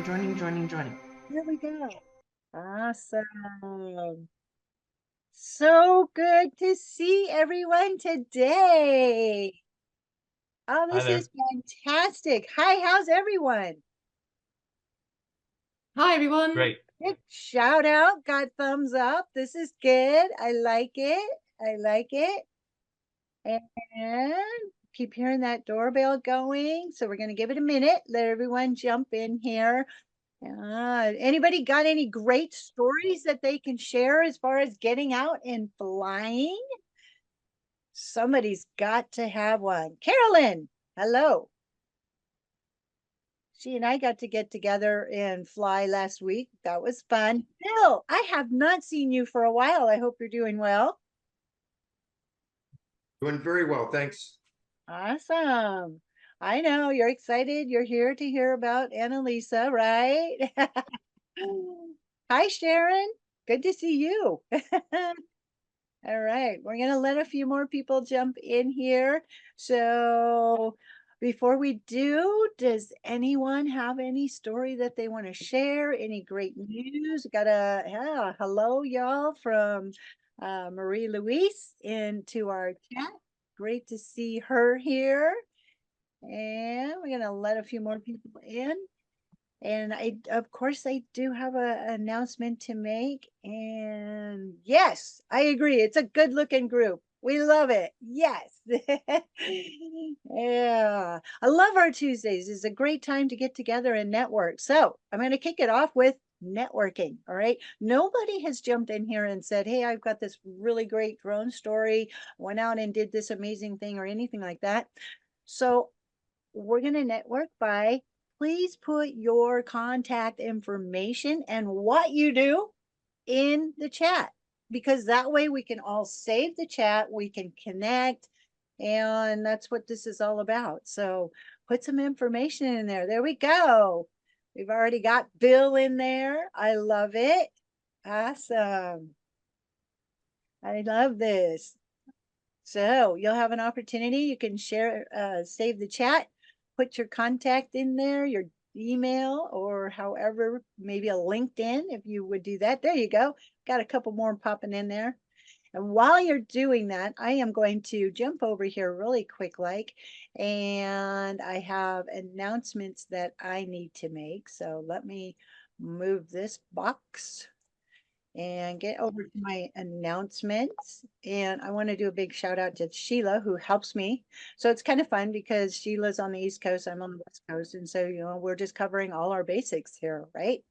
joining. Here we go. Awesome. So good to see everyone today. Oh, Hi this there. is fantastic. Hi, how's everyone? Hi, everyone. Great. Good shout out. Got thumbs up. This is good. I like it. I like it. And keep hearing that doorbell going. So we're going to give it a minute. Let everyone jump in here. Anybody got any great stories that they can share as far as getting out and flying? Somebody's got to have one. Carolyn, hello. She and I got to get together and fly last week. That was fun. Bill, I have not seen you for a while. I hope you're doing well. Doing very well, thanks. Awesome. I know you're excited. You're here to hear about Annalisa, right? Hi, Sharon. Good to see you. All right, we're going to let a few more people jump in here. So before we do, does anyone have any story that they want to share? Any great news? Got a hello, y'all, from Marie Louise into our chat. Great to see her here. And we're going to let a few more people in. And of course, I do have an announcement to make. And yes, I agree. It's a good looking group. We love it. Yes. Yeah. I love our Tuesdays. It's a great time to get together and network. So I'm going to kick it off with networking. All right. Nobody has jumped in here and said, hey, I've got this really great drone story, went out and did this amazing thing or anything like that. So we're going to network by please put your contact information and what you do in the chat, because that way we can all save the chat, we can connect, and that's what this is all about. So put some information in there. There we go. We've already got Bill in there. I love it. Awesome. I love this. So you'll have an opportunity. You can share, save the chat, put your contact in there, your email, or however, maybe a LinkedIn if you would do that. There you go. Got a couple more popping in there. And while you're doing that, I am going to jump over here really quick and I have announcements that I need to make. So let me move this box and get over to my announcements. And I want to do a big shout out to Sheila, who helps me. So it's kind of fun because Sheila's on the East Coast, I'm on the West Coast. And so, we're just covering all our basics here, right?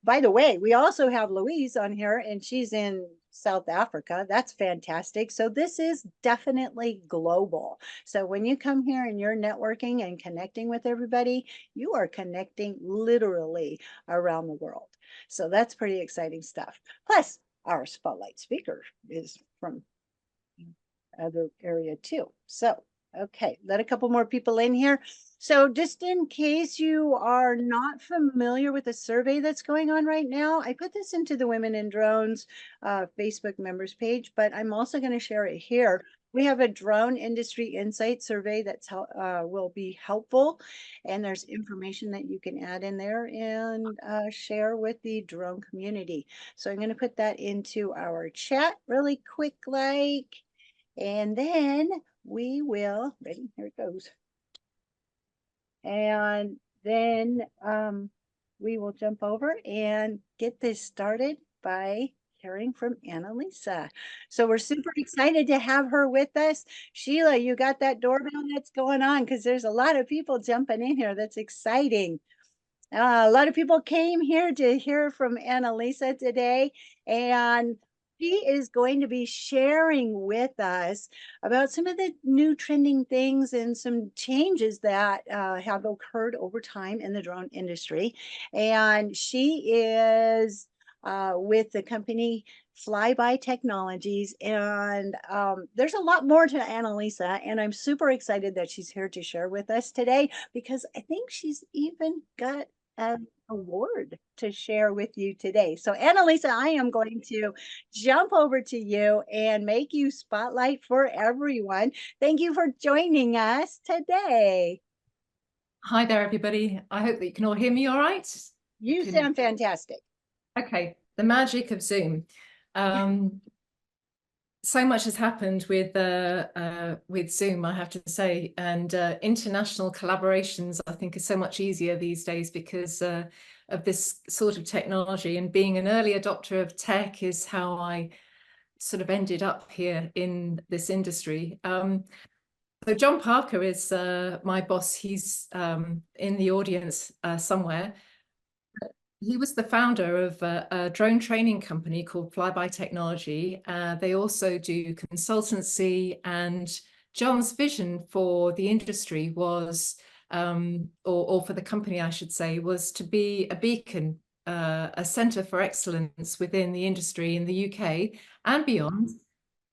By the way, we also have Louise on here, and she's in South Africa. That's fantastic. So this is definitely global. So when you come here and you're networking and connecting with everybody, you are connecting literally around the world. So that's pretty exciting stuff. Plus, our spotlight speaker is from other area too. So, okay, let a couple more people in here. So just in case you are not familiar with the survey that's going on right now, I put this into the Women in Drones Facebook members page, but I'm also going to share it here. We have a drone industry insight survey that's will be helpful, and there's information that you can add in there and share with the drone community. So I'm going to put that into our chat really quick, and then we will, ready, here it goes. And then we will jump over and get this started by hearing from Annalisa. So we're super excited to have her with us. Sheila, you got that doorbell that's going on because there's a lot of people jumping in here. That's exciting. A lot of people came here to hear from Annalisa today, and she is going to be sharing with us about some of the new trending things and some changes that have occurred over time in the drone industry. And she is with the company Flyby Technologies, and there's a lot more to Annalisa, and I'm super excited that she's here to share with us today because I think she's even got an award to share with you today. So Annalisa, I am going to jump over to you and make you spotlight for everyone. Thank you for joining us today. Hi there, everybody. I hope that you can all hear me all right. You sound fantastic. Okay, the magic of Zoom. So much has happened with Zoom, I have to say, and international collaborations, I think, are so much easier these days because of this sort of technology. And being an early adopter of tech is how I sort of ended up here in this industry. So John Parker is my boss. He's in the audience somewhere. He was the founder of a drone training company called Flyby Technology. They also do consultancy, and John's vision for the industry was, or for the company, I should say, was to be a beacon, a centre for excellence within the industry in the UK and beyond.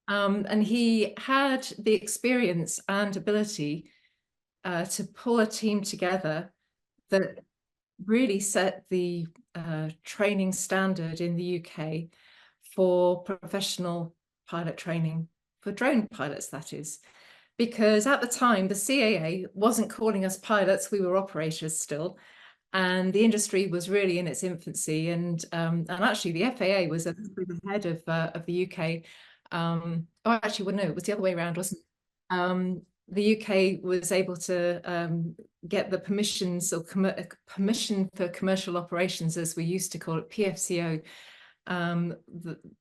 And he had the experience and ability to pull a team together that really set the training standard in the UK for professional pilot training, for drone pilots, that is. Because at the time, the CAA wasn't calling us pilots, we were operators still. And the industry was really in its infancy. And actually, the FAA was a bit ahead of the UK. Actually, well, no, it was the other way around, wasn't it? The UK was able to get the permissions or permission for commercial operations, as we used to call it, PFCO.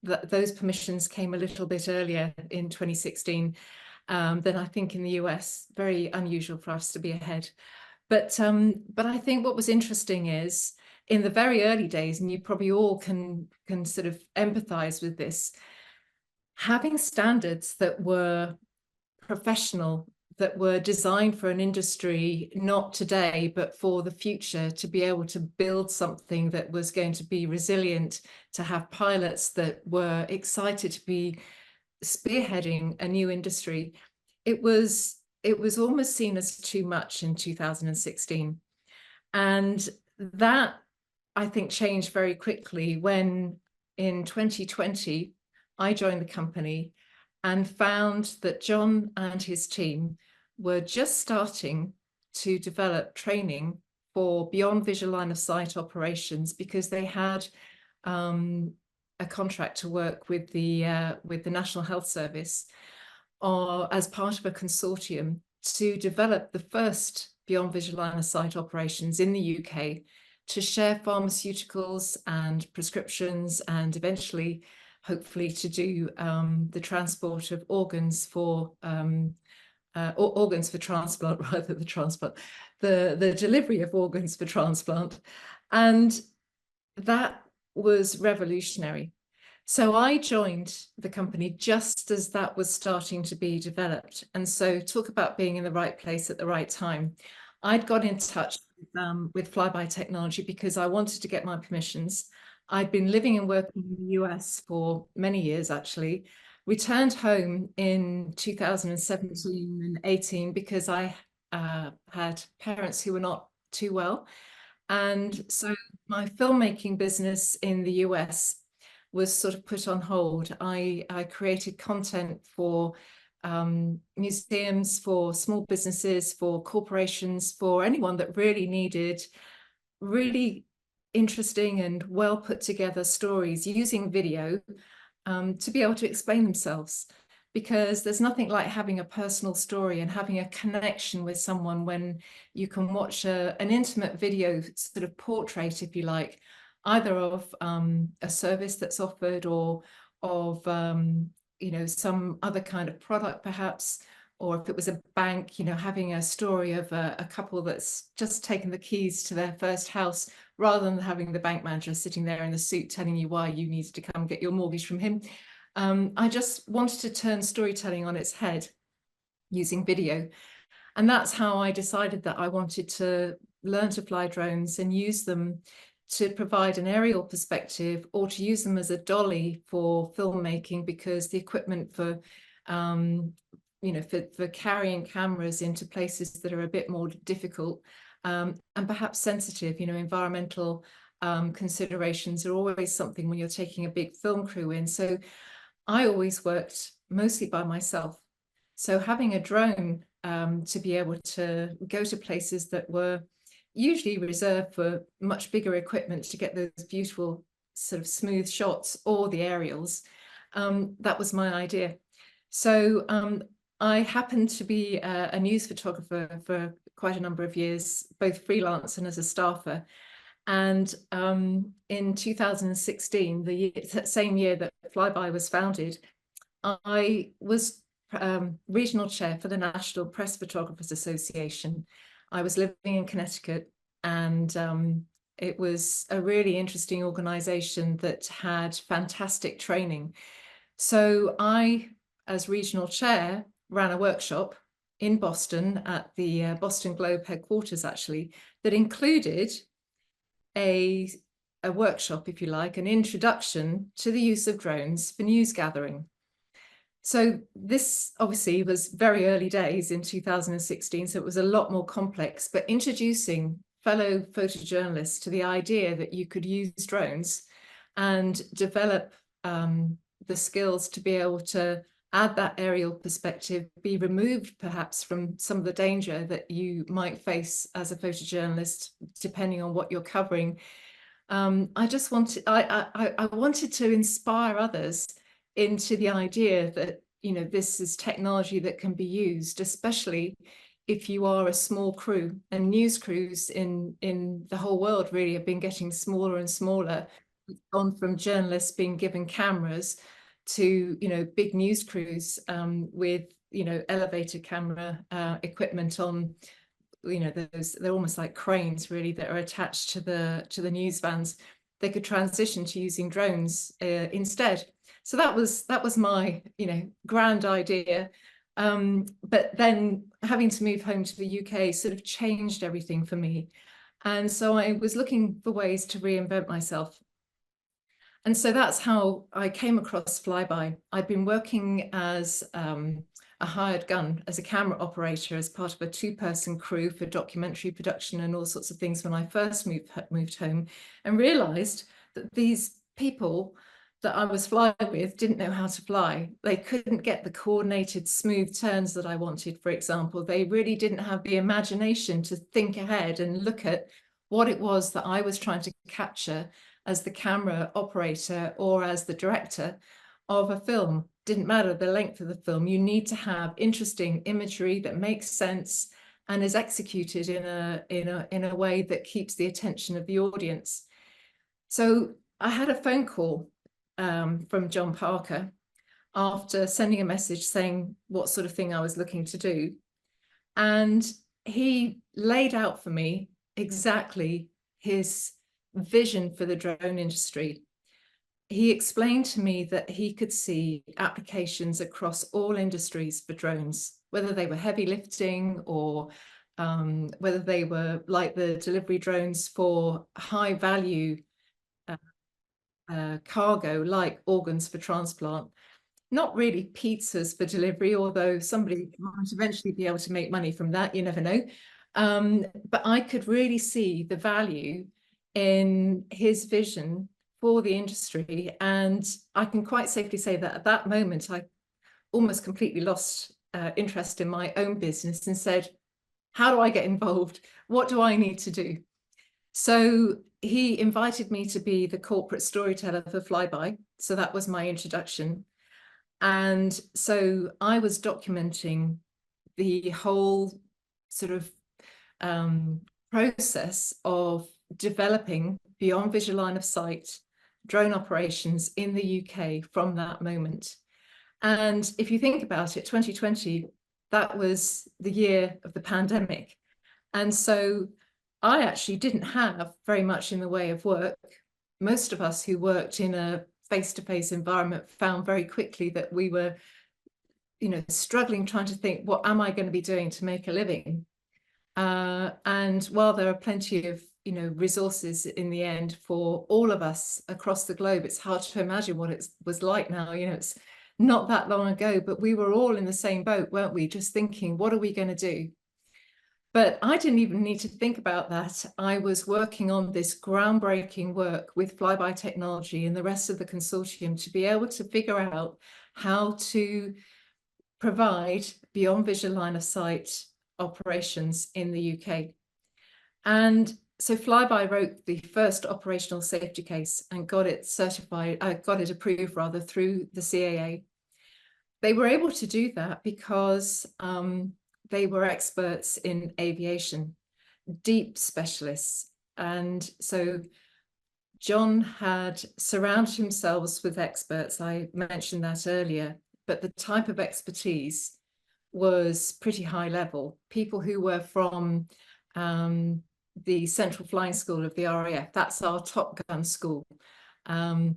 Those permissions came a little bit earlier in 2016 than I think in the US. Very unusual for us to be ahead. But I think what was interesting is in the very early days, and you probably all can sort of empathize with this, having standards that were professional, that were designed for an industry, not today, but for the future, to be able to build something that was going to be resilient, to have pilots that were excited to be spearheading a new industry. It was almost seen as too much in 2016. And that, I think, changed very quickly when in 2020, I joined the company and found that John and his team were just starting to develop training for beyond visual line of sight operations, because they had a contract to work with the National Health Service, or as part of a consortium, to develop the first beyond visual line of sight operations in the UK, to share pharmaceuticals and prescriptions, and eventually, hopefully, to do the transport of organs for organs for transplant, rather than transplant, the delivery of organs for transplant. And that was revolutionary. So I joined the company just as that was starting to be developed. And so talk about being in the right place at the right time. I'd got in touch with Flyby Technology because I wanted to get my permissions. I'd been living and working in the US for many years, actually. Returned home in 2017 and 18 because I had parents who were not too well. And so my filmmaking business in the US was sort of put on hold. I created content for museums, for small businesses, for corporations, for anyone that really needed really interesting and well put together stories using video to be able to explain themselves. Because there's nothing like having a personal story and having a connection with someone when you can watch an intimate video sort of portrait, if you like, either of a service that's offered, or of some other kind of product perhaps, or if it was a bank, having a story of a couple that's just taken the keys to their first house, rather than having the bank manager sitting there in the suit telling you why you needed to come get your mortgage from him. I just wanted to turn storytelling on its head using video. And that's how I decided that I wanted to learn to fly drones and use them to provide an aerial perspective, or to use them as a dolly for filmmaking, because the equipment for carrying cameras into places that are a bit more difficult and perhaps sensitive, environmental considerations are always something when you're taking a big film crew in. So I always worked mostly by myself. So having a drone to be able to go to places that were usually reserved for much bigger equipment to get those beautiful sort of smooth shots, or the aerials. That was my idea. So I happened to be a news photographer for quite a number of years, both freelance and as a staffer. And in 2016, the same year that Flyby was founded, I was regional chair for the National Press Photographers Association. I was living in Connecticut, and it was a really interesting organization that had fantastic training. So I, as regional chair, ran a workshop in Boston at the Boston Globe headquarters, actually, that included a workshop, if you like, an introduction to the use of drones for news gathering. So this obviously was very early days in 2016, so it was a lot more complex, but introducing fellow photojournalists to the idea that you could use drones and develop the skills to be able to add that aerial perspective, be removed perhaps from some of the danger that you might face as a photojournalist, depending on what you're covering. I just wanted, I wanted to inspire others into the idea that, you know, this is technology that can be used, especially if you are a small crew. And news crews in the whole world really have been getting smaller and smaller. It's gone from journalists being given cameras to, you know, big news crews with, you know, elevator camera equipment on, you know, they're almost like cranes really that are attached to the news vans. They could transition to using drones instead. So that was my, you know, grand idea. But then having to move home to the UK sort of changed everything for me. And so I was looking for ways to reinvent myself. And so that's how I came across Flyby. I'd been working as a hired gun, as a camera operator, as part of a two-person crew for documentary production and all sorts of things when I first moved home, and realized that these people that I was flying with didn't know how to fly. They couldn't get the coordinated, smooth turns that I wanted, for example. They really didn't have the imagination to think ahead and look at what it was that I was trying to capture as the camera operator or as the director of a film. Didn't matter the length of the film. You need to have interesting imagery that makes sense and is executed in a way that keeps the attention of the audience. So I had a phone call from John Parker after sending a message saying what sort of thing I was looking to do. And he laid out for me exactly his vision for the drone industry. He explained to me that he could see applications across all industries for drones, whether they were heavy lifting or whether they were like the delivery drones for high value cargo, like organs for transplant. Not really pizzas for delivery, although somebody might eventually be able to make money from that, you never know. But I could really see the value in his vision for the industry. And I can quite safely say that at that moment, I almost completely lost interest in my own business and said, how do I get involved? What do I need to do? So he invited me to be the corporate storyteller for Flyby. So that was my introduction. And so I was documenting the whole sort of process of developing beyond visual line of sight drone operations in the UK from that moment. And if you think about it, 2020, that was the year of the pandemic. And so I actually didn't have very much in the way of work. Most of us who worked in a face-to-face environment found very quickly that we were, you know, struggling, trying to think, what am I going to be doing to make a living? And while there are plenty of, you know, resources in the end for all of us across the globe, it's hard to imagine what it was like now. You know, it's not that long ago, but we were all in the same boat, weren't we? Just thinking, what are we going to do? But I didn't even need to think about that. I was working on this groundbreaking work with Flyby Technology and the rest of the consortium to be able to figure out how to provide beyond visual line of sight operations in the UK. And so Flyby wrote the first operational safety case and got it certified, got it approved rather, through the CAA. They were able to do that because they were experts in aviation, deep specialists. And so John had surrounded himself with experts. I mentioned that earlier, but the type of expertise was pretty high level. People who were from the Central Flying School of the RAF, that's our Top Gun school. And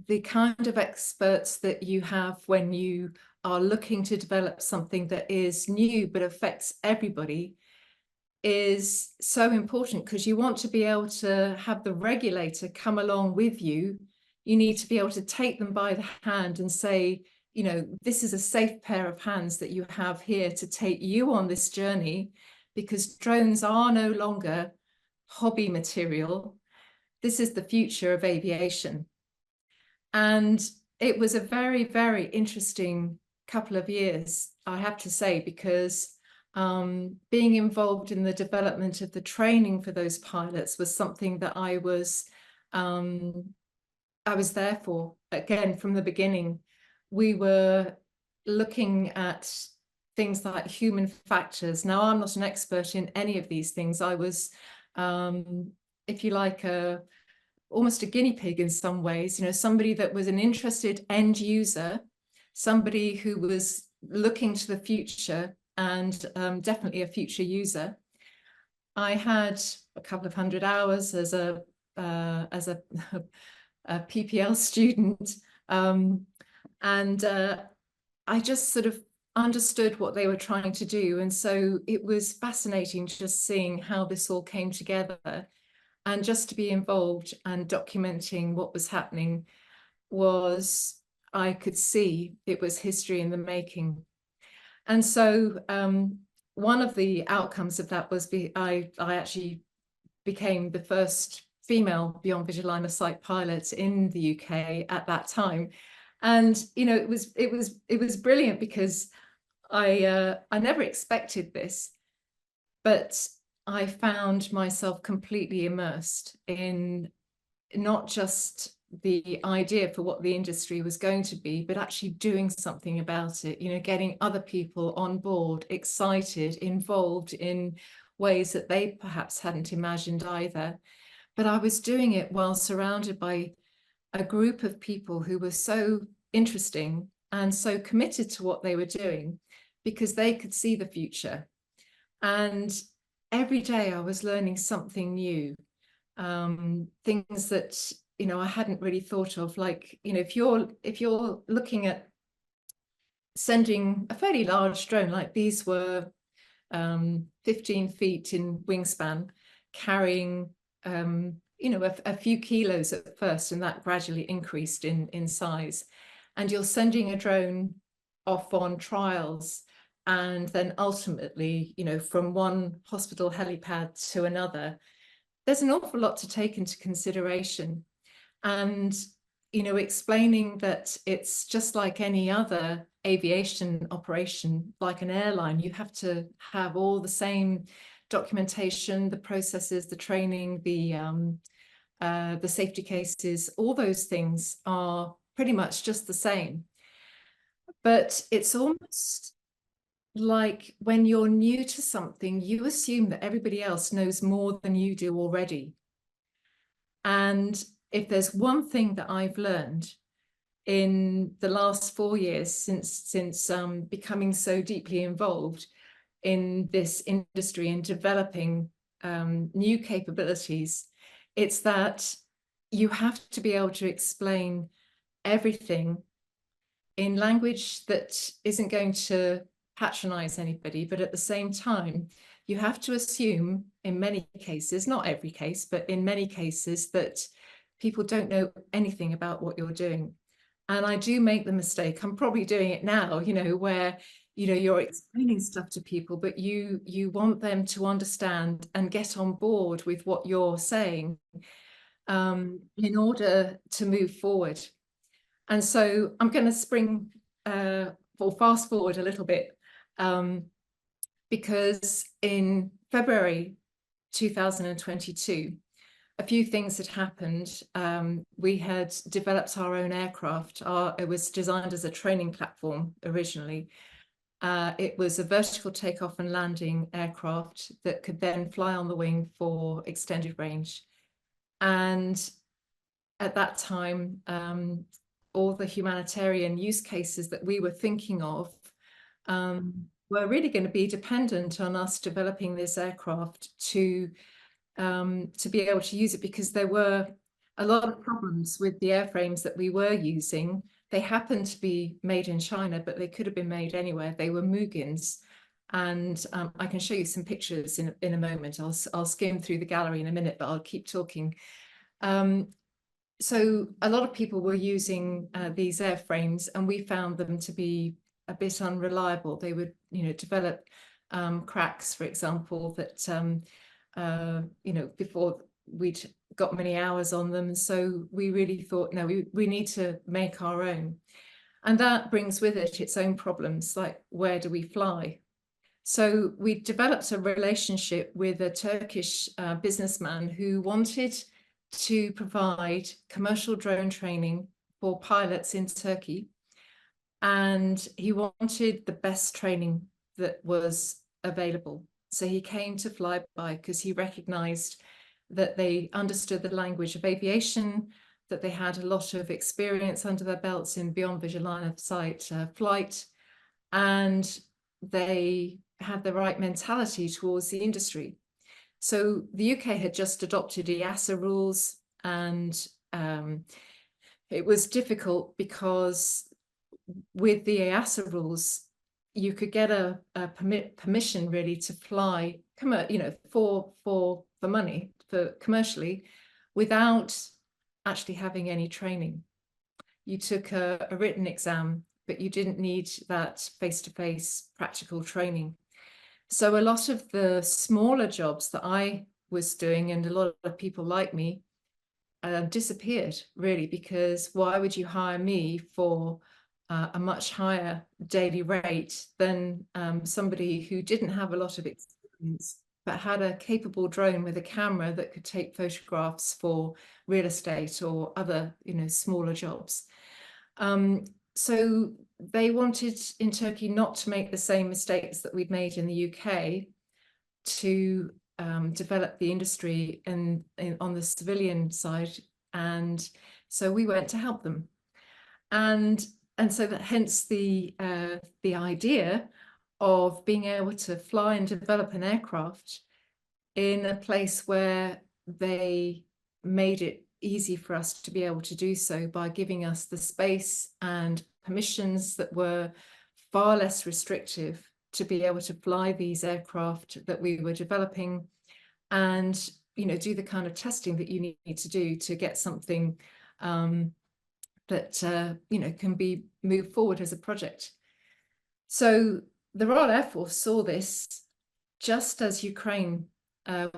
the kind of experts that you have when you are looking to develop something that is new but affects everybody is so important, because you want to be able to have the regulator come along with you. You need to be able to take them by the hand and say, you know, this is a safe pair of hands that you have here to take you on this journey, because drones are no longer hobby material. This is the future of aviation. And it was a very, very interesting couple of years, I have to say, because being involved in the development of the training for those pilots was something that I was there for, again, from the beginning. We were looking at things like human factors. Now, I'm not an expert in any of these things. I was, if you like, almost a guinea pig in some ways, you know, somebody that was an interested end user, somebody who was looking to the future, and definitely a future user. I had a couple of hundred hours as a PPL student, and I just sort of understood what they were trying to do. And so it was fascinating just seeing how this all came together, and just to be involved and documenting what was happening was, I could see it was history in the making. And so one of the outcomes of that was I actually became the first female beyond visual line of sight pilot in the UK at that time. And you know, it was brilliant, because I never expected this, but I found myself completely immersed in not just the idea for what the industry was going to be, but actually doing something about it, you know, getting other people on board, excited, involved in ways that they perhaps hadn't imagined either. But I was doing it while surrounded by a group of people who were so interesting and so committed to what they were doing, because they could see the future. And every day I was learning something new, things that, you know, I hadn't really thought of. Like, you know, if you're looking at sending a fairly large drone, like these were 15 feet in wingspan, carrying you know, a few kilos at first, and that gradually increased in size. And you're sending a drone off on trials, and then ultimately, you know, from one hospital helipad to another. There's an awful lot to take into consideration. And, you know, explaining that it's just like any other aviation operation, like an airline, you have to have all the same documentation, the processes, the training, the safety cases, all those things are pretty much just the same. But it's almost like when you're new to something, you assume that everybody else knows more than you do already. And if there's one thing that I've learned in the last 4 years since becoming so deeply involved in this industry and developing new capabilities, it's that you have to be able to explain everything in language that isn't going to patronize anybody, but at the same time, you have to assume in many cases, not every case, but in many cases, that people don't know anything about what you're doing. And I do make the mistake, I'm probably doing it now, you know, where, you know, you're explaining stuff to people, but you want them to understand and get on board with what you're saying in order to move forward. And so I'm going to spring or fast forward a little bit, because in February 2022, a few things had happened. We had developed our own aircraft. It was designed as a training platform originally. It was a vertical takeoff and landing aircraft that could then fly on the wing for extended range. And at that time, all the humanitarian use cases that we were thinking of were really going to be dependent on us developing this aircraft to be able to use it, because there were a lot of problems with the airframes that we were using. They happened to be made in China, but they could have been made anywhere. They were Mugins. And I can show you some pictures in a moment. I'll skim through the gallery in a minute, but I'll keep talking. So a lot of people were using these airframes, and we found them to be a bit unreliable. They would, develop cracks, for example, that, before we'd got many hours on them. So we really thought, no, we need to make our own. And that brings with it its own problems, like where do we fly? So we developed a relationship with a Turkish businessman who wanted to provide commercial drone training for pilots in Turkey. And he wanted the best training that was available. So he came to Flyby because he recognized that they understood the language of aviation, that they had a lot of experience under their belts in beyond visual line of sight flight, and they had the right mentality towards the industry. So the UK had just adopted EASA rules, and it was difficult because with the EASA rules, you could get a permission really to fly, for money, for commercially, without actually having any training. You took a written exam, but you didn't need that face-to-face practical training. So a lot of the smaller jobs that I was doing, and a lot of people like me, disappeared really, because why would you hire me for a much higher daily rate than somebody who didn't have a lot of experience but had a capable drone with a camera that could take photographs for real estate or other, smaller jobs. So they wanted in Turkey not to make the same mistakes that we'd made in the UK, to develop the industry on the civilian side. And so we went to help them. And so that hence the idea of being able to fly and develop an aircraft in a place where they made it easy for us to be able to do so by giving us the space and permissions that were far less restrictive to be able to fly these aircraft that we were developing, and do the kind of testing that you need to do to get something that can be moved forward as a project. So the Royal Air Force saw this just as Ukraine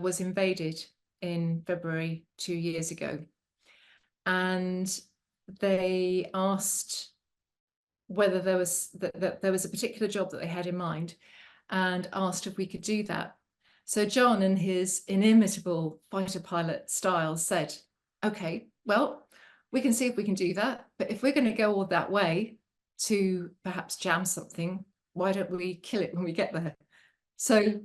was invaded in February 2 years ago, and they asked whether there was a particular job that they had in mind, and asked if we could do that. So John, in his inimitable fighter pilot style, said, okay, well, we can see if we can do that, but if we're going to go all that way to perhaps jam something, why don't we kill it when we get there? So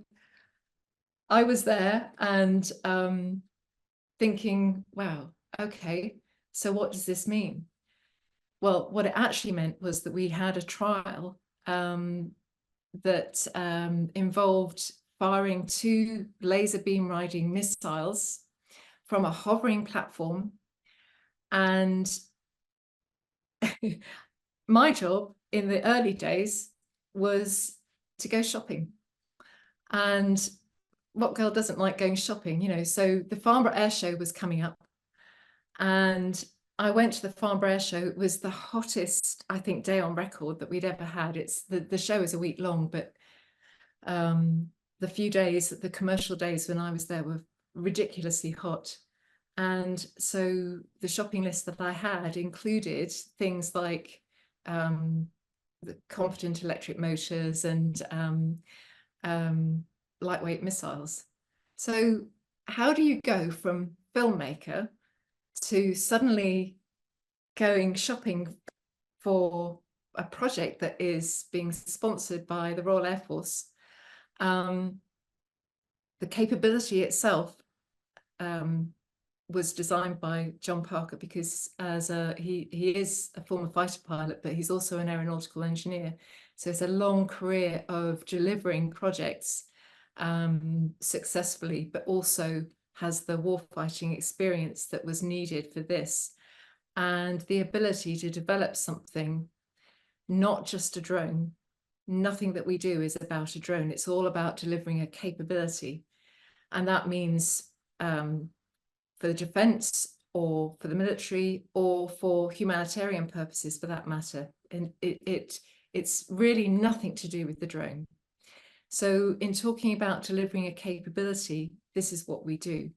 I was there and thinking, wow, okay, so what does this mean? Well, what it actually meant was that we had a trial that involved firing 2 laser beam riding missiles from a hovering platform. And my job in the early days was to go shopping. And what girl doesn't like going shopping, so the Farnborough Air Show was coming up, and I went to the Farnborough Air Show. It was the hottest, I think, day on record that we'd ever had. It's the show is a week long, but the few days, the commercial days when I was there, were ridiculously hot. And so the shopping list that I had included things like the confident electric motors and lightweight missiles. So how do you go from filmmaker to suddenly going shopping for a project that is being sponsored by the Royal Air Force? The capability itself was designed by John Parker, because he is a former fighter pilot, but he's also an aeronautical engineer. So it's a long career of delivering projects successfully, but also has the warfighting experience that was needed for this, and the ability to develop something, not just a drone. Nothing that we do is about a drone. It's all about delivering a capability. And that means for the defense, or for the military, or for humanitarian purposes for that matter. And it's really nothing to do with the drone. So in talking about delivering a capability, this is what we do.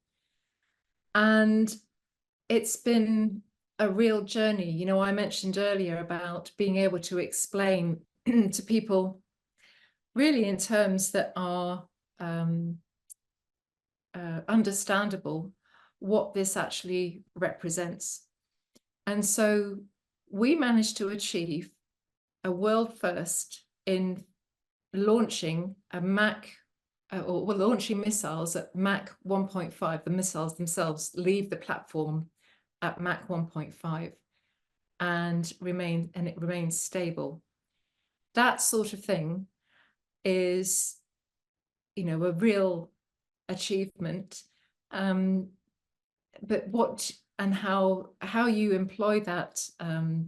And it's been a real journey. You know, I mentioned earlier about being able to explain to people really in terms that are understandable what this actually represents. And so we managed to achieve a world first in launching a Mach, or launching missiles at Mach 1.5. The missiles themselves leave the platform at Mach 1.5 and it remains stable. That sort of thing is, you know, a real achievement. But what and how you employ that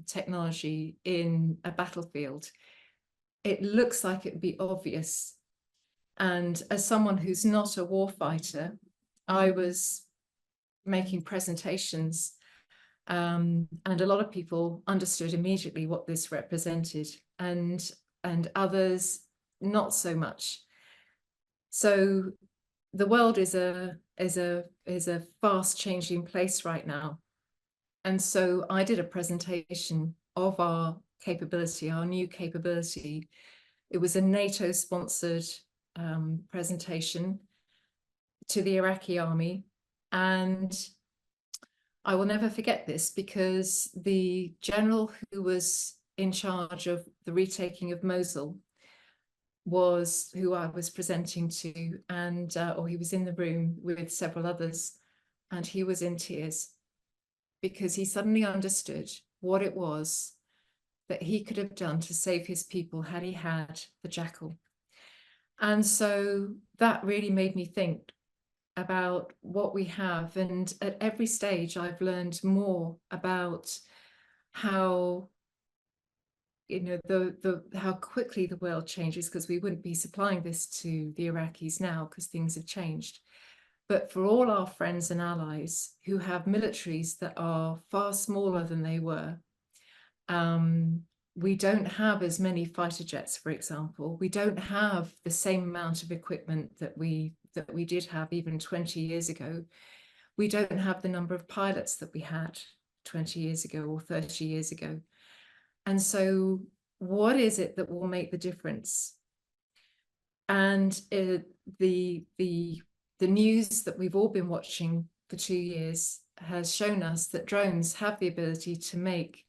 technology in a battlefield, it looks like it'd be obvious. And as someone who's not a warfighter, I was making presentations, and a lot of people understood immediately what this represented, and others not so much. So the world is a fast changing place right now. And so I did a presentation of our capability, our new capability. It was a NATO sponsored presentation to the Iraqi army. And I will never forget this, because the general who was in charge of the retaking of Mosul was who I was presenting to, and or he was in the room with several others, and he was in tears, because he suddenly understood what it was that he could have done to save his people had he had the Jackal. And so that really made me think about what we have. And at every stage, I've learned more about how, you know, how quickly the world changes, because we wouldn't be supplying this to the Iraqis now because things have changed. But for all our friends and allies who have militaries that are far smaller than they were, we don't have as many fighter jets, for example. We don't have the same amount of equipment that we did have even 20 years ago. We don't have the number of pilots that we had 20 years ago or 30 years ago. And so what is it that will make the difference? And the news that we've all been watching for 2 years has shown us that drones have the ability to make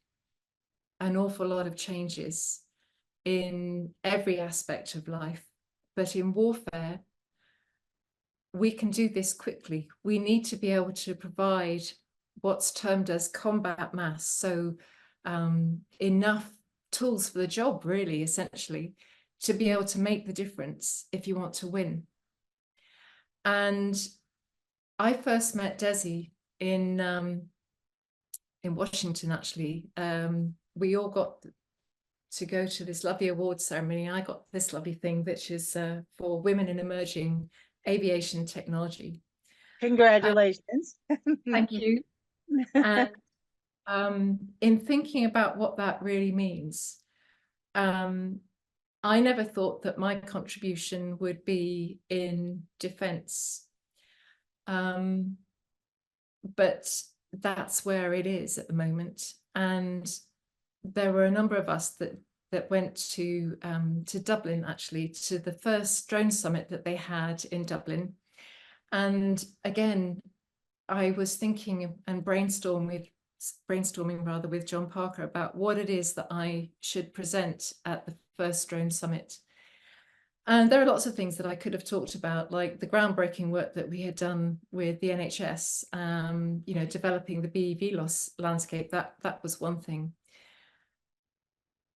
an awful lot of changes in every aspect of life. But in warfare, we can do this quickly. We need to be able to provide what's termed as combat mass. So enough tools for the job, really, essentially, to be able to make the difference if you want to win. And I first met Desi in Washington, actually. We all got to go to this lovely award ceremony. I got this lovely thing, which is for women in emerging aviation technology. Congratulations. Thank you. And in thinking about what that really means, I never thought that my contribution would be in defense. But that's where it is at the moment. And there were a number of us that that went to Dublin, actually, to the first drone summit that they had in Dublin. And again, I was thinking and brainstorming rather with John Parker about what it is that I should present at the first drone summit. And there are lots of things that I could have talked about, like the groundbreaking work that we had done with the NHS, you know, developing the BEV loss landscape. That was one thing.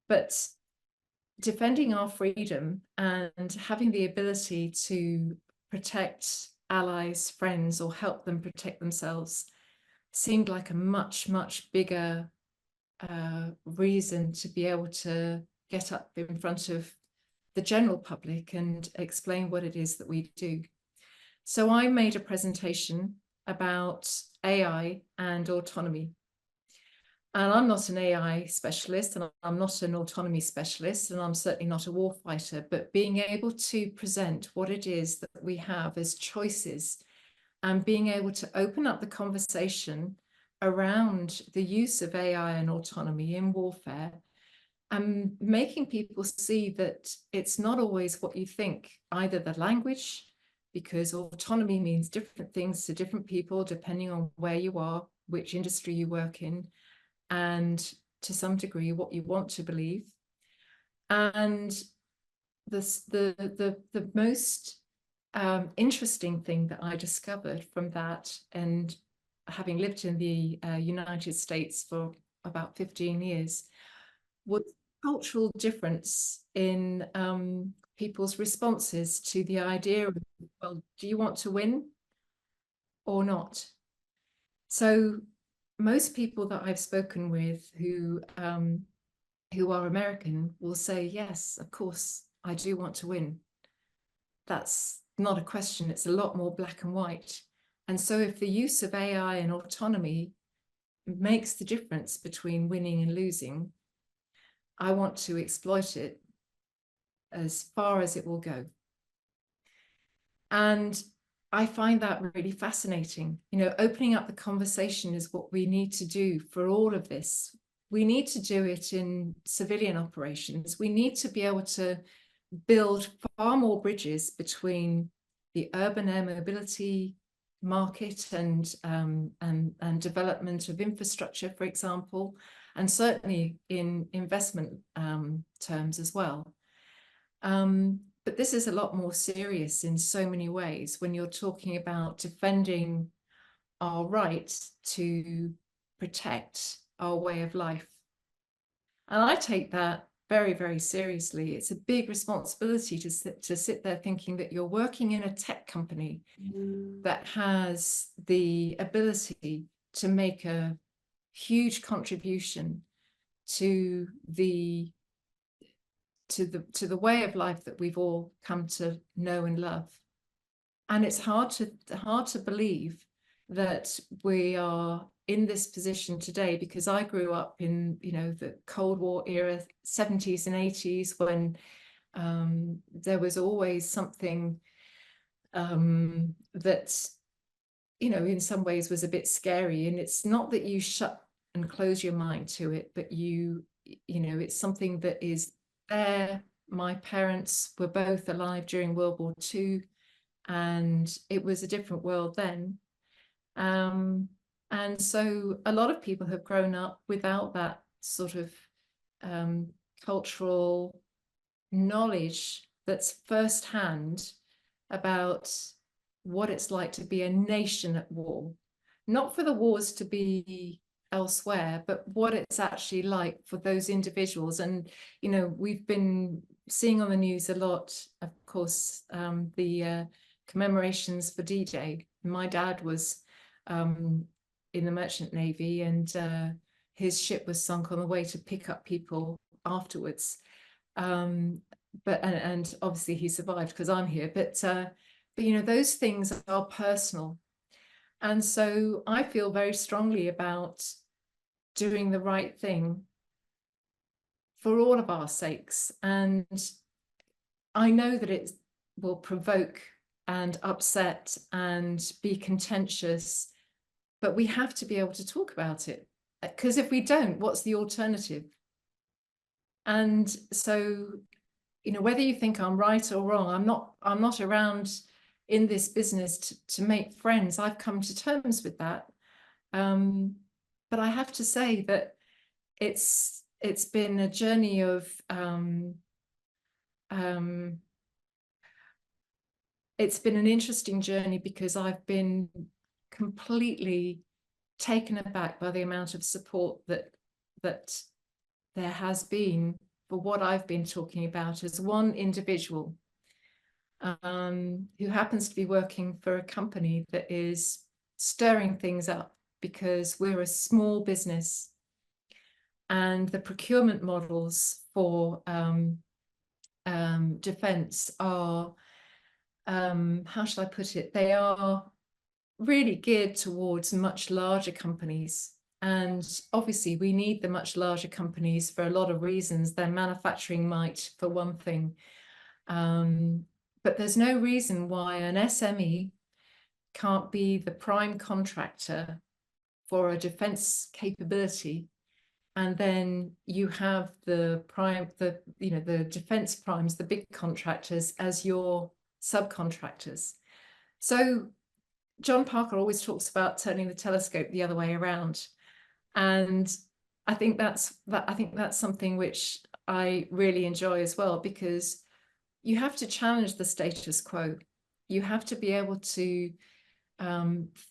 But defending our freedom and having the ability to protect allies, friends, or help them protect themselves seemed like a much, much bigger reason to be able to get up in front of the general public and explain what it is that we do. So I made a presentation about AI and autonomy. And I'm not an AI specialist, and I'm not an autonomy specialist, and I'm certainly not a warfighter, but being able to present what it is that we have as choices and being able to open up the conversation around the use of AI and autonomy in warfare, and making people see that it's not always what you think, either the language, because autonomy means different things to different people, depending on where you are, which industry you work in, and to some degree what you want to believe. And the most interesting thing that I discovered from that, and having lived in the United States for about 15 years, was cultural difference in people's responses to the idea of, well, do you want to win or not? So most people that I've spoken with who are American will say, yes, of course, I do want to win. That's not a question. It's a lot more black and white. And so if the use of AI and autonomy makes the difference between winning and losing, I want to exploit it as far as it will go. And I find that really fascinating. You know, opening up the conversation is what we need to do for all of this. We need to do it in civilian operations. We need to be able to build far more bridges between the urban air mobility market and development of infrastructure, for example, and certainly in investment terms as well. But this is a lot more serious in so many ways when you're talking about defending our right to protect our way of life. And I take that very, very seriously. It's a big responsibility to sit there thinking that you're working in a tech company that has the ability to make a huge contribution to the way of life that we've all come to know and love. And it's hard to believe that we are in this position today, because I grew up in, you know, the Cold War era, 70s and 80s, when there was always something that, you know, in some ways was a bit scary. And it's not that you shut and close your mind to it, but you know, it's something that is there. My parents were both alive during World War II, and it was a different world then. And so a lot of people have grown up without that sort of cultural knowledge that's firsthand about what it's like to be a nation at war. Not for the wars to be elsewhere, but what it's actually like for those individuals. And, you know, we've been seeing on the news a lot, of course, the commemorations for D-Day. My dad was in the Merchant Navy, and his ship was sunk on the way to pick up people afterwards. But obviously he survived because I'm here. But you know, those things are personal. And so I feel very strongly about doing the right thing for all of our sakes. And I know that it will provoke and upset and be contentious, but we have to be able to talk about it. Because if we don't, what's the alternative? And so, you know, whether you think I'm right or wrong, I'm not around in this business to make friends. I've come to terms with that. But I have to say that it's been a journey of it's been an interesting journey, because I've been completely taken aback by the amount of support that there has been for what I've been talking about as one individual who happens to be working for a company that is stirring things up, because we're a small business and the procurement models for defense are, how shall I put it? They are really geared towards much larger companies. And obviously we need the much larger companies for a lot of reasons. Their manufacturing might, for one thing. But there's no reason why an SME can't be the prime contractor for a defense capability. And then you have the defense primes, the big contractors, as your subcontractors. So John Parker always talks about turning the telescope the other way around. And I think that's something which I really enjoy as well, because you have to challenge the status quo. You have to be able to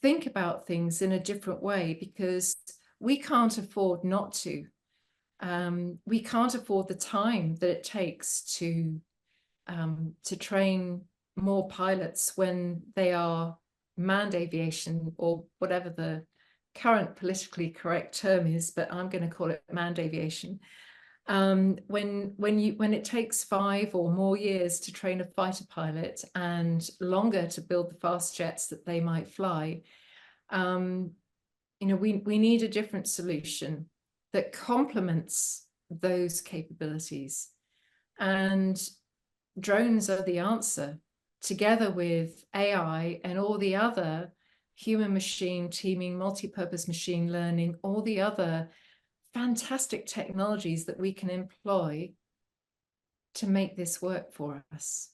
think about things in a different way, because we can't afford not to. We can't afford the time that it takes to train more pilots when they are manned aviation, or whatever the current politically correct term is, but I'm going to call it manned aviation. When it takes 5 or more years to train a fighter pilot, and longer to build the fast jets that they might fly, you know, we need a different solution that complements those capabilities. And drones are the answer, together with AI and all the other human machine teaming, multi-purpose machine learning, all the other fantastic technologies that we can employ to make this work for us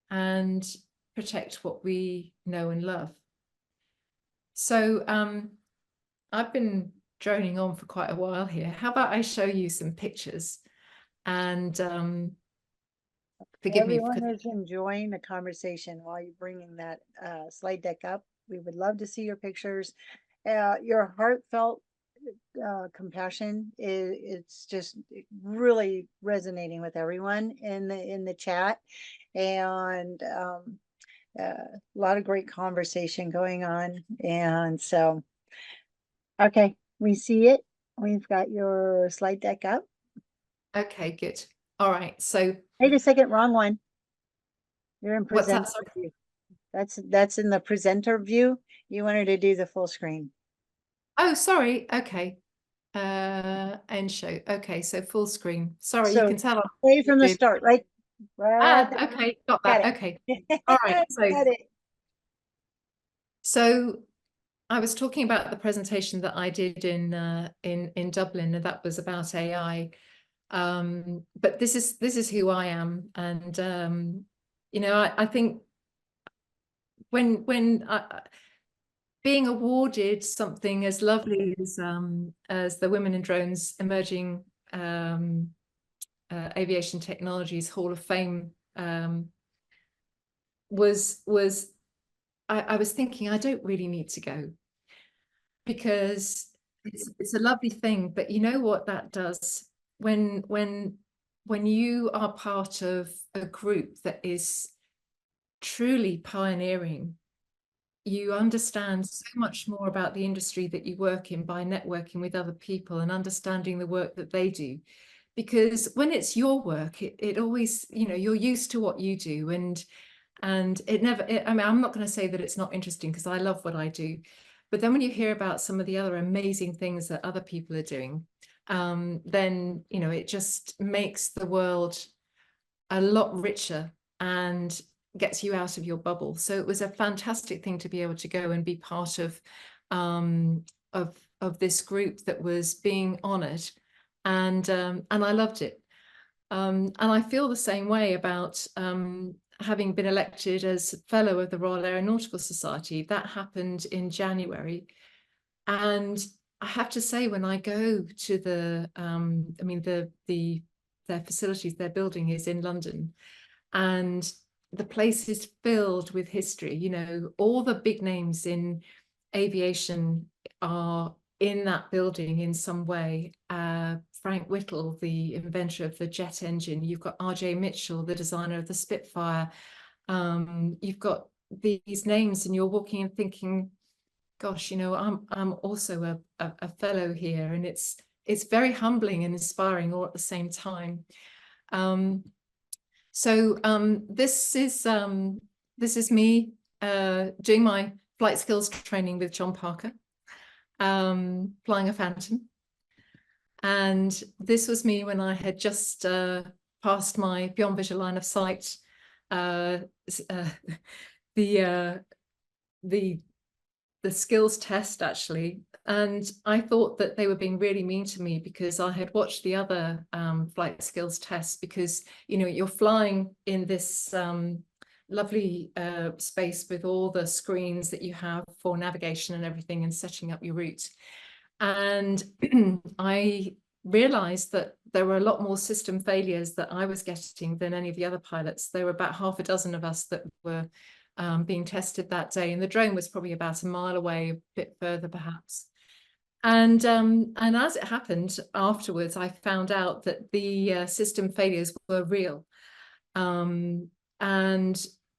and protect what we know and love. So I've been droning on for quite a while here. How about I show you some pictures? And forgive me. Everyone is enjoying the conversation while you're bringing that slide deck up. We would love to see your pictures. Your heartfelt compassion it's just really resonating with everyone in the chat, and a lot of great conversation going on. And so, okay, we see it. We've got your slide deck up. Okay, good. All right. So wait a second, wrong one. You're in presenter what's that? view. That's in the presenter view. You wanted to do the full screen. Oh, sorry. Okay. End show. Okay, so full screen. Sorry, So you can tell. play from the start, right? Okay, got that. Okay. All right. Got it. So I was talking about the presentation that I did in Dublin, and that was about AI. But this is who I am, and you know, I think when being awarded something as lovely as the Women in Drones Emerging Aviation Technologies Hall of Fame was I was thinking, I don't really need to go, because it's a lovely thing. But you know what that does when you are part of a group that is truly pioneering, you understand so much more about the industry that you work in by networking with other people and understanding the work that they do. Because when it's your work, it always, you know, you're used to what you do, and it never, I mean, I'm not going to say that it's not interesting, because I love what I do. But then when you hear about some of the other amazing things that other people are doing, then, you know, it just makes the world a lot richer and gets you out of your bubble. So it was a fantastic thing to be able to go and be part of this group that was being honored, and I loved it. And I feel the same way about having been elected as fellow of the Royal Aeronautical Society. That happened in January. And I have to say, when I go to the, I mean, their facilities, their building is in London, and the place is filled with history. You know, all the big names in aviation are in that building in some way. Frank Whittle, the inventor of the jet engine. You've got R.J. Mitchell, the designer of the Spitfire. You've got these names, and you're walking and thinking, gosh, you know, I'm also a fellow here, and it's very humbling and inspiring all at the same time. This is me doing my flight skills training with John Parker, flying a Phantom. And this was me when I had just passed my beyond visual line of sight, the skills test, actually. And I thought that they were being really mean to me because I had watched the other flight skills tests, because, you know, you're flying in this lovely space with all the screens that you have for navigation and everything and setting up your route. And I realized that there were a lot more system failures that I was getting than any of the other pilots. There were about half a dozen of us that were being tested that day, and the drone was probably about a mile away, a bit further perhaps. And as it happened afterwards, I found out that the system failures were real. And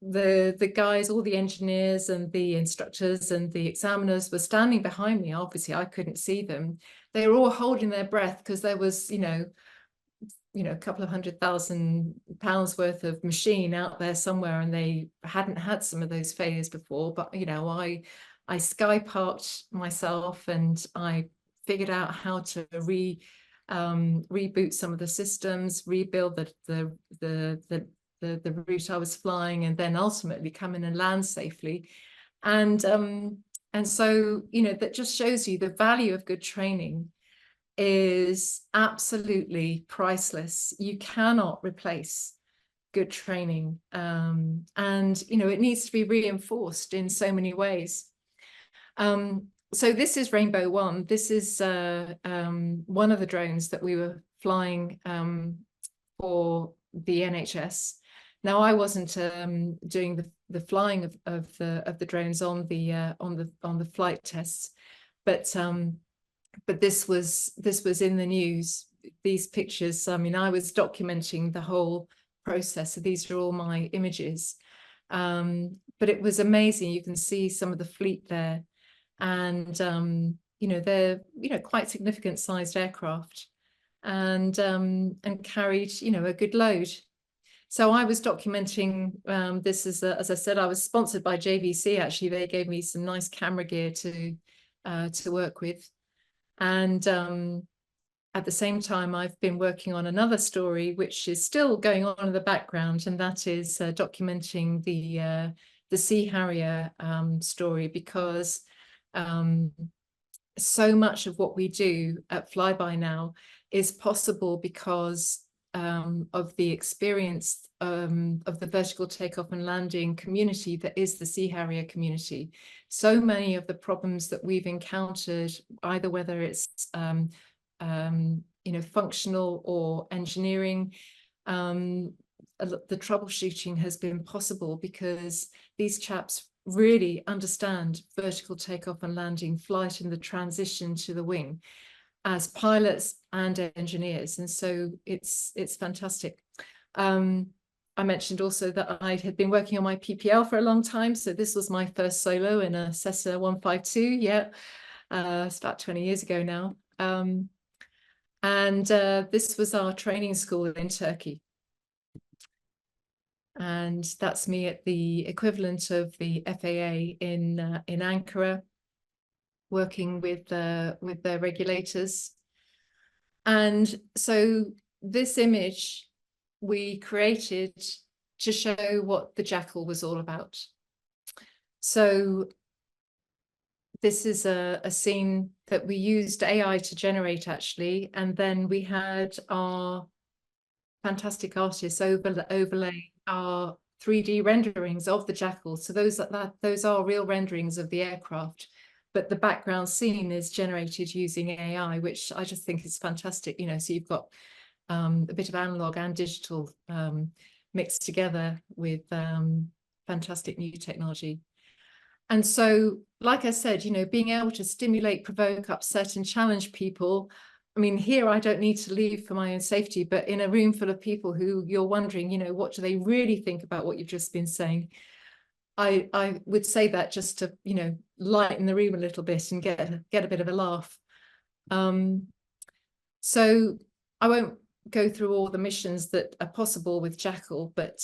the guys, all the engineers and the instructors and the examiners were standing behind me. Obviously, I couldn't see them. They were all holding their breath because there was, you know, a couple of £100,000 worth of machine out there somewhere, and they hadn't had some of those failures before. But, you know, I sky parked myself, and I figured out how to reboot some of the systems, rebuild the route I was flying, and then ultimately come in and land safely. And so, you know, that just shows you the value of good training is absolutely priceless. You cannot replace good training. And, you know, it needs to be reinforced in so many ways. So this is Rainbow One. This is one of the drones that we were flying for the NHS. Now, I wasn't doing the flying of the drones on the flight tests, but this was in the news. These pictures, I mean, I was documenting the whole process. So these are all my images. But it was amazing. You can see some of the fleet there, and you know, they're, you know, quite significant sized aircraft, and carried, you know, a good load. So I was documenting this as I said, I was sponsored by JVC. Actually, they gave me some nice camera gear to work with. And at the same time, I've been working on another story, which is still going on in the background, and that is documenting the Sea Harrier story, because so much of what we do at Flyby now is possible because of the experience of the vertical takeoff and landing community that is the Sea Harrier community. So many of the problems that we've encountered, either whether it's you know, functional or engineering, the troubleshooting has been possible because these chaps really understand vertical takeoff and landing, flight, and the transition to the wing as pilots and engineers. And so it's fantastic. I mentioned also that I had been working on my PPL for a long time. So this was my first solo in a Cessna 152. Yeah, it's about 20 years ago now. And this was our training school in Turkey. And that's me at the equivalent of the FAA in Ankara, working with the regulators. And so this image we created to show what the Jackal was all about. So this is a scene that we used AI to generate, actually, and then we had our fantastic artists overlay our 3D renderings of the jackal. So those are real renderings of the aircraft, but the background scene is generated using AI, which I just think is fantastic. You know, so you've got a bit of analog and digital mixed together with fantastic new technology. And so, like I said, you know, being able to stimulate, provoke, upset, and challenge people. I mean, here I don't need to leave for my own safety, but in a room full of people who you're wondering, you know, what do they really think about what you've just been saying? I would say that just to, you know, lighten the room a little bit and get a bit of a laugh. So I won't go through all the missions that are possible with Jackal, but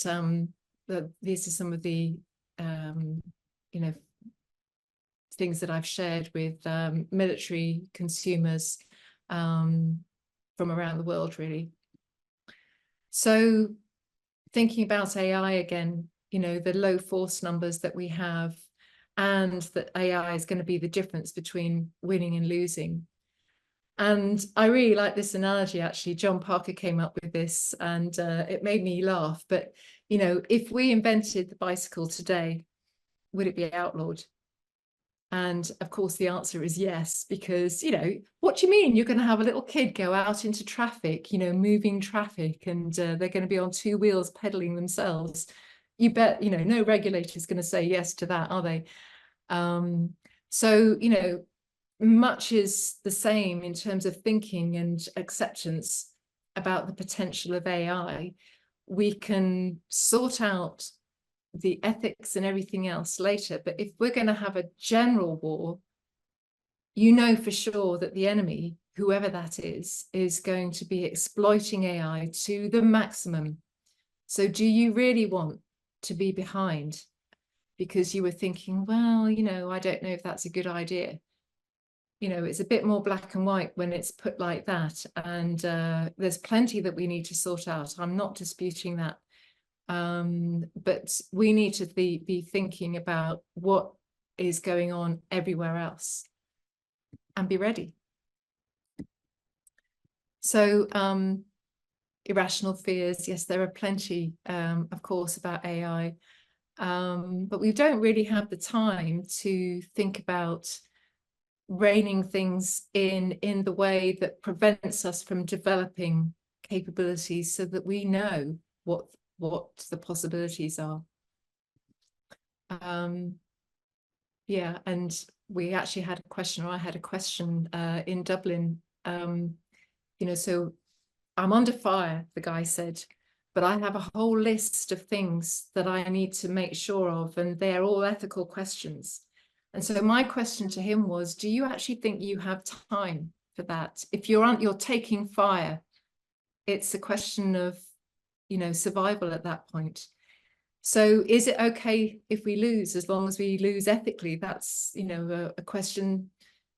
these are some of the, you know, things that I've shared with military consumers from around the world, really. So thinking about AI again, you know, the low force numbers that we have, and that AI is going to be the difference between winning and losing. And I really like this analogy, actually. John Parker came up with this, and it made me laugh. But, you know, if we invented the bicycle today, would it be outlawed? And of course, the answer is yes, because, you know, what do you mean you're going to have a little kid go out into traffic, you know, moving traffic, and they're going to be on two wheels pedaling themselves? You bet, you know, no regulator is going to say yes to that, are they? So, you know, much is the same in terms of thinking and acceptance about the potential of AI. We can sort out the ethics and everything else later, but if we're going to have a general war, you know for sure that the enemy, whoever that is going to be exploiting AI to the maximum. So do you really want to be behind because you were thinking, well, you know, I don't know if that's a good idea? You know, it's a bit more black and white when it's put like that. And there's plenty that we need to sort out. I'm not disputing that. But we need to be thinking about what is going on everywhere else and be ready. So irrational fears, yes, there are plenty, of course, about AI. But we don't really have the time to think about reining things in the way that prevents us from developing capabilities so that we know what the possibilities are. Yeah, and we actually had a question, or I had a question in Dublin. You know, so I'm under fire, the guy said, but I have a whole list of things that I need to make sure of, and they're all ethical questions. And so my question to him was, do you actually think you have time for that? If you're taking fire, it's a question of, you know, survival at that point. So is it okay if we lose, as long as we lose ethically? That's, you know, a question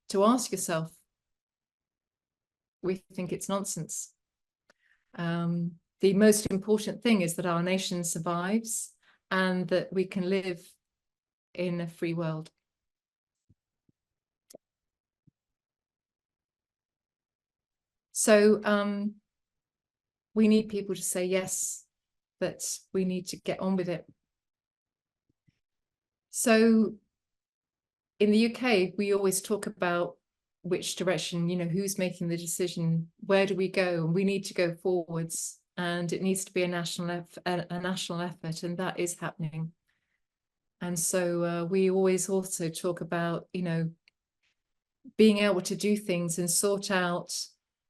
to ask yourself. We think it's nonsense. The most important thing is that our nation survives and that we can live in a free world. So we need people to say yes, that we need to get on with it. So in the UK, we always talk about which direction, you know, who's making the decision, where do we go? And we need to go forwards, and it needs to be a national effort, and that is happening. And so we always also talk about, you know, being able to do things and sort out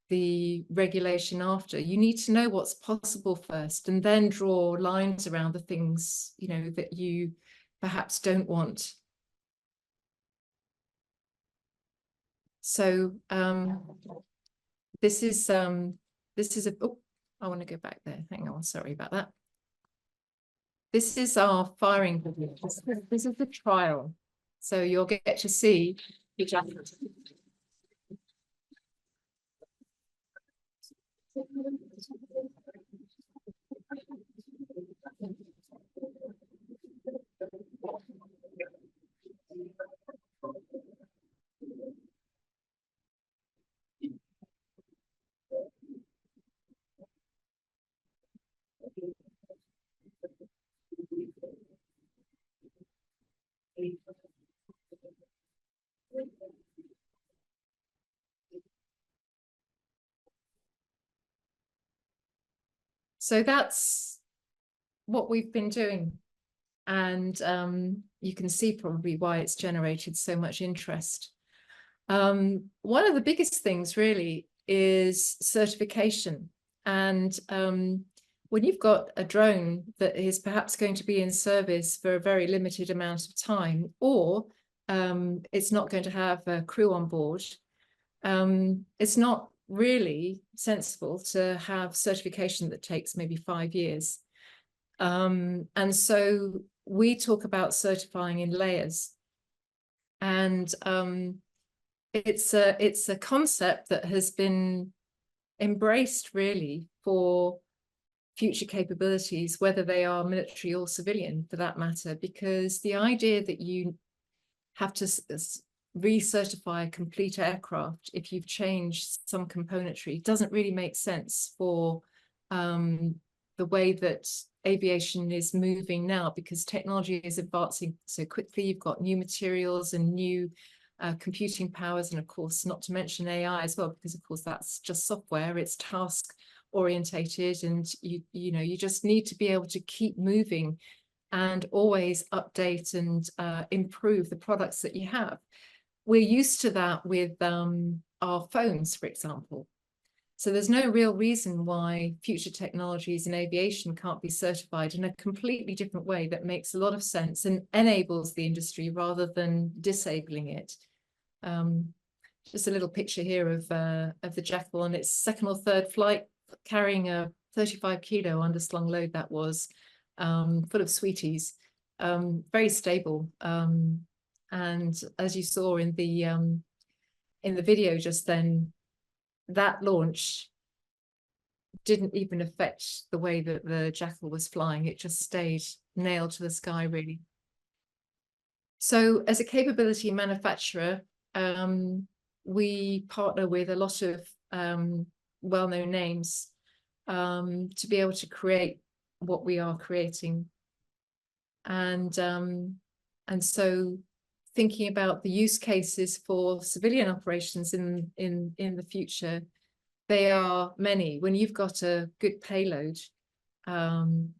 the regulation after. You need to know what's possible first, and then draw lines around the things, you know, that you perhaps don't want. So this is a, oh, I want to go back there. Hang on, sorry about that. This is our firing video. This is the trial. So you'll get to see each other. So that's what we've been doing. And you can see probably why it's generated so much interest. One of the biggest things really is certification. And when you've got a drone that is perhaps going to be in service for a very limited amount of time, or it's not going to have a crew on board, it's not really sensible to have certification that takes maybe 5 years. And so we talk about certifying in layers. And it's a concept that has been embraced really for future capabilities, whether they are military or civilian for that matter, because the idea that you have to recertify a complete aircraft if you've changed some componentry doesn't really make sense for the way that aviation is moving now, because technology is advancing so quickly. You've got new materials and new computing powers, and of course, not to mention AI as well, because of course that's just software. It's task orientated, and you just need to be able to keep moving and always update and improve the products that you have. We're used to that with our phones, for example. So there's no real reason why future technologies in aviation can't be certified in a completely different way that makes a lot of sense and enables the industry rather than disabling it. Just a little picture here of the Jackal on its second or third flight, carrying a 35-kilo underslung load that was, full of sweeties, very stable. And as you saw in the video just then, that launch didn't even affect the way that the Jackal was flying. It just stayed nailed to the sky, really. So as a capability manufacturer, we partner with a lot of well-known names to be able to create what we are creating. And so thinking about the use cases for civilian operations in the future, they are many. When you've got a good payload, and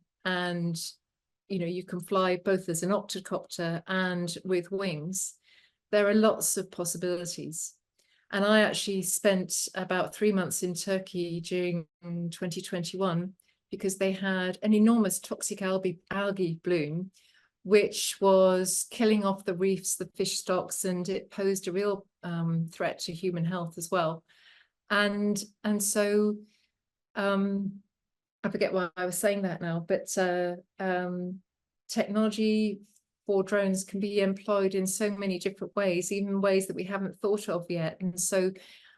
you can fly both as an octocopter and with wings, there are lots of possibilities. And I actually spent about 3 months in Turkey during 2021 because they had an enormous toxic algae bloom, which was killing off the reefs, the fish stocks, and it posed a real threat to human health as well. And so I forget why I was saying that now, but technology for drones can be employed in so many different ways, even ways that we haven't thought of yet. And so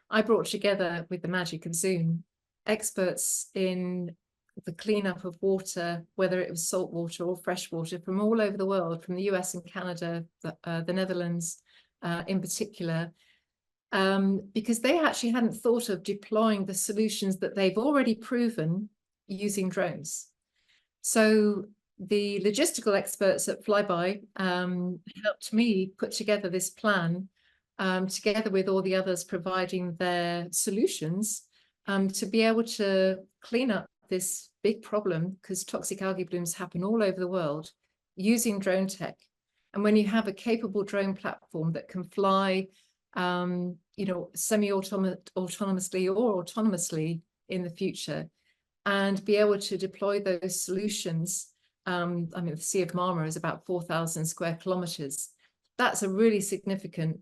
I brought together, with the magic of Zoom, experts in the cleanup of water, whether it was salt water or fresh water, from all over the world, from the US and Canada, the Netherlands in particular, because they actually hadn't thought of deploying the solutions that they've already proven using drones. So the logistical experts at Flyby helped me put together this plan, together with all the others providing their solutions, to be able to clean up this big problem, because toxic algae blooms happen all over the world, using drone tech. And when you have a capable drone platform that can fly semi-autonomously or autonomously in the future, and be able to deploy those solutions. The Sea of Marmara is about 4,000 square kilometers. That's a really significant,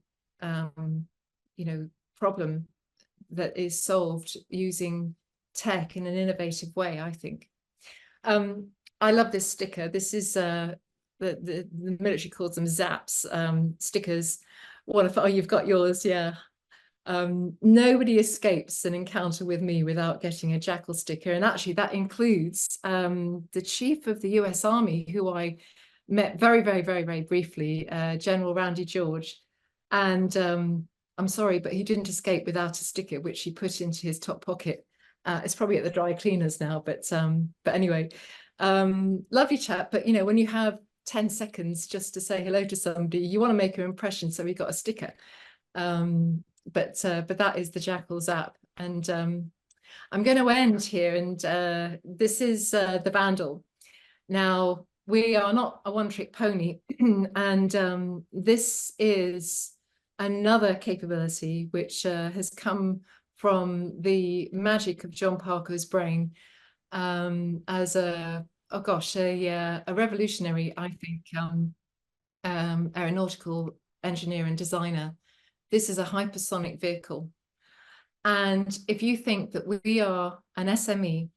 problem that is solved using tech in an innovative way, I think. I love this sticker. This is the military calls them zaps, stickers. Oh, you've got yours, yeah. Nobody escapes an encounter with me without getting a Jackal sticker. And actually that includes the chief of the US Army, who I met very, very, very, very briefly, General Randy George. And I'm sorry, but he didn't escape without a sticker, which he put into his top pocket. It's probably at the dry cleaners now, but anyway, lovely chat. But you know, when you have 10 seconds just to say hello to somebody, you want to make an impression, so we got a sticker. But that is the Jackals app, and I'm going to end here, and this is the Vandal. Now, we are not a one-trick pony, and this is another capability which has come from the magic of John Parker's brain, as a revolutionary, I think, aeronautical engineer and designer. This is a hypersonic vehicle. And if you think that we are an SME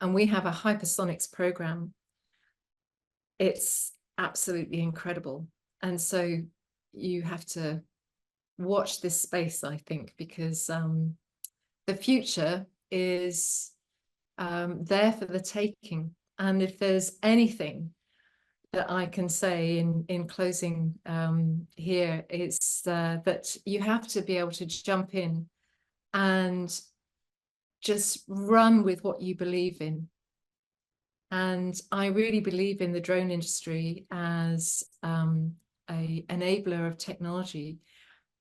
and we have a hypersonics program, it's absolutely incredible. And so you have to watch this space, I think, because the future is there for the taking. And if there's anything that I can say in closing here, it's that you have to be able to jump in and just run with what you believe in. And I really believe in the drone industry as an enabler of technology,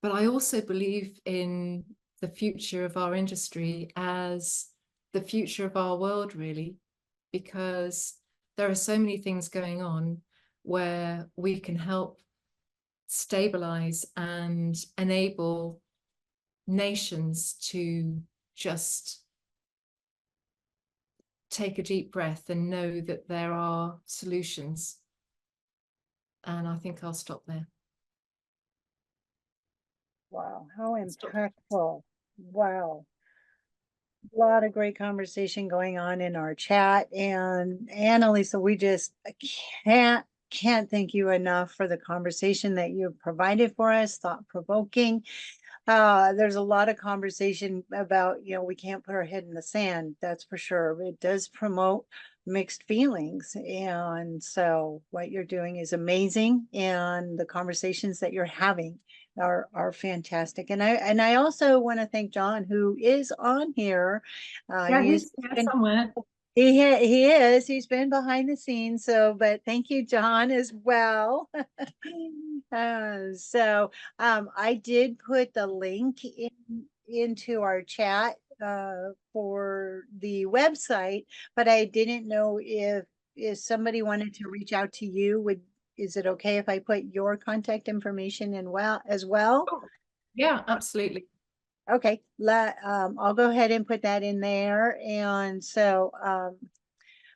but I also believe in the future of our industry as the future of our world, really, because there are so many things going on where we can help stabilize and enable nations to just take a deep breath and know that there are solutions. And I think I'll stop there. Wow, how impactful. Wow. A lot of great conversation going on in our chat. And Annalisa, we just can't thank you enough for the conversation that you've provided for us, thought-provoking. There's a lot of conversation about, you know, we can't put our head in the sand, that's for sure. It does promote mixed feelings. And so what you're doing is amazing. And the conversations that you're having are fantastic. And I also want to thank John, who is on here. Yeah, he's here somewhere. He is. He's been behind the scenes. So, but thank you, John, as well. I did put the link into our chat for the website, but I didn't know if somebody wanted to reach out to you. Is it okay if I put your contact information in as well? Oh, yeah, absolutely. Okay, I'll go ahead and put that in there. And so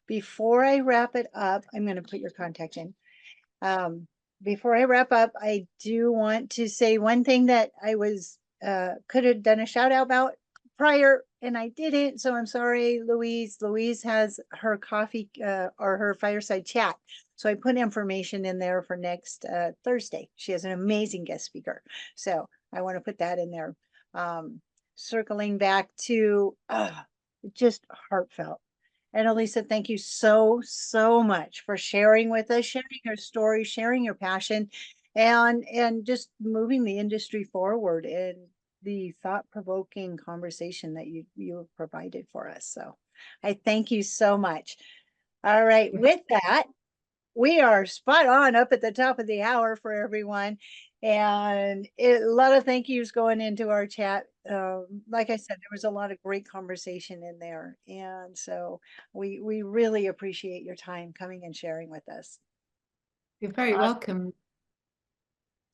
before I wrap it up, I'm going to put your contact in. Before I wrap up, I do want to say one thing that I was could have done a shout out about prior, and I didn't. So I'm sorry, Louise. Louise has her coffee or her fireside chat. So I put information in there for next Thursday. She has an amazing guest speaker. So I want to put that in there. Circling back to just heartfelt. And Annalisa, thank you so much for sharing with us, sharing your story, sharing your passion, and just moving the industry forward in the thought-provoking conversation that you have provided for us. So I thank you so much. All right, with that, we are spot on up at the top of the hour for everyone. And a lot of thank yous going into our chat. Like I said, there was a lot of great conversation in there. And so we really appreciate your time coming and sharing with us. You're very welcome.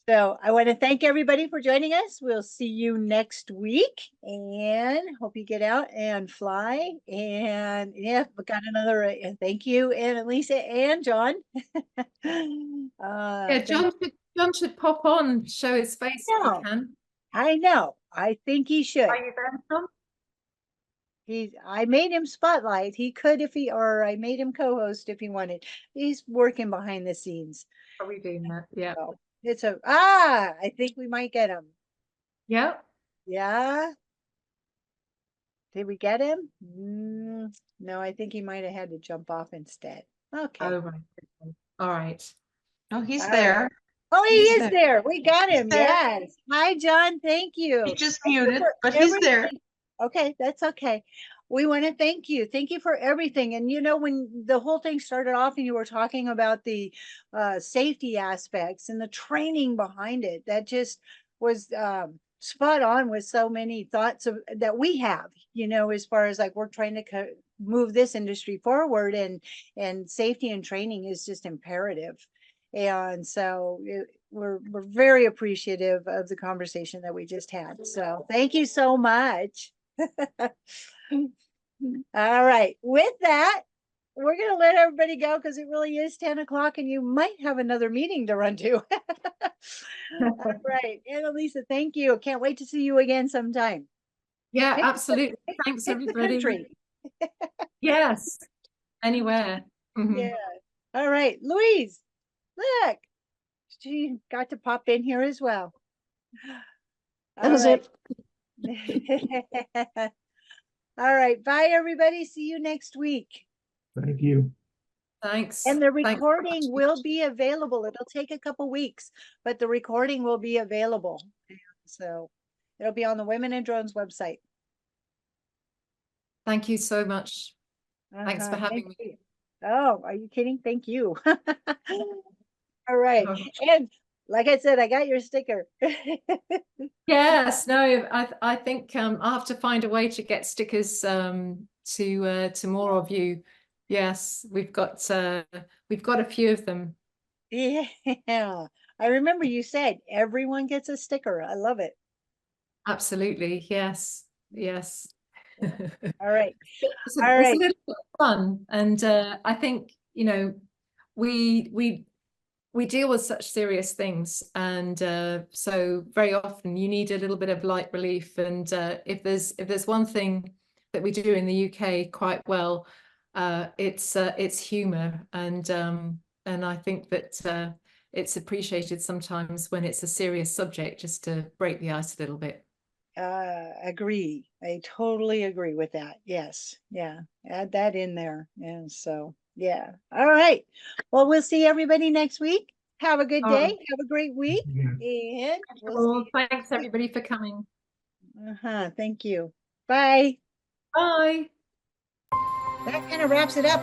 So I want to thank everybody for joining us. We'll see you next week, and hope you get out and fly. And yeah, we got another thank you, Annalisa and John. Yeah, John should pop on and show his face if he can. I know. I think he should. Are you there, John? I made him spotlight. He could or I made him co-host if he wanted. He's working behind the scenes. Probably doing that, yeah. So I think we might get him. Yeah. Yeah. Did we get him? No, I think he might have had to jump off instead. Okay. Oh, right. All right. Oh, he's there. Oh, he is there. We got him. Yes. Hi, John. Thank you. He just muted, but he's there. Okay, that's okay. we want to thank you. Thank you for everything. And you know, when the whole thing started off and you were talking about the safety aspects and the training behind it, that just was spot on with so many thoughts that we have, you know, as far as like we're trying to move this industry forward, and safety and training is just imperative. And so we're very appreciative of the conversation that we just had. So thank you so much. All right. With that, we're going to let everybody go because it really is 10 o'clock and you might have another meeting to run to. All right. Annalisa, thank you. Can't wait to see you again sometime. Yeah, Pick, absolutely. Thanks, pick the everybody. country. Yes, anywhere. Yeah. All right. Louise, look, she got to pop in here as well. That All was right. it. All right. Bye, everybody. See you next week. Thank you. Thanks. And the Thanks so recording much. will be available. It'll take a couple weeks, but the recording will be available. So it'll be on the Women in Drones website. Thank you so much. Thanks for having me. You. Oh, are you kidding? Thank you. All right. And like I said, I got your sticker. Yes, no, I think I'll have to find a way to get stickers to more of you. Yes, we've got a few of them. Yeah. I remember you said everyone gets a sticker. I love it. Absolutely. Yes. Yes. All right. It's All a right. little bit of fun, and I think, you know, we deal with such serious things, and so very often you need a little bit of light relief. And if there's one thing that we do in the UK quite well, it's humor, and I think that it's appreciated sometimes when it's a serious subject, just to break the ice a little bit. Agree. I totally agree with that. Yes. Yeah. Add that in there. And so, yeah. All right. Well, we'll see everybody next week. Have a good day. Have a great week. Yeah. And we'll Well, see thanks everybody for coming. you. Thank you. Bye. Bye. That kind of wraps it up.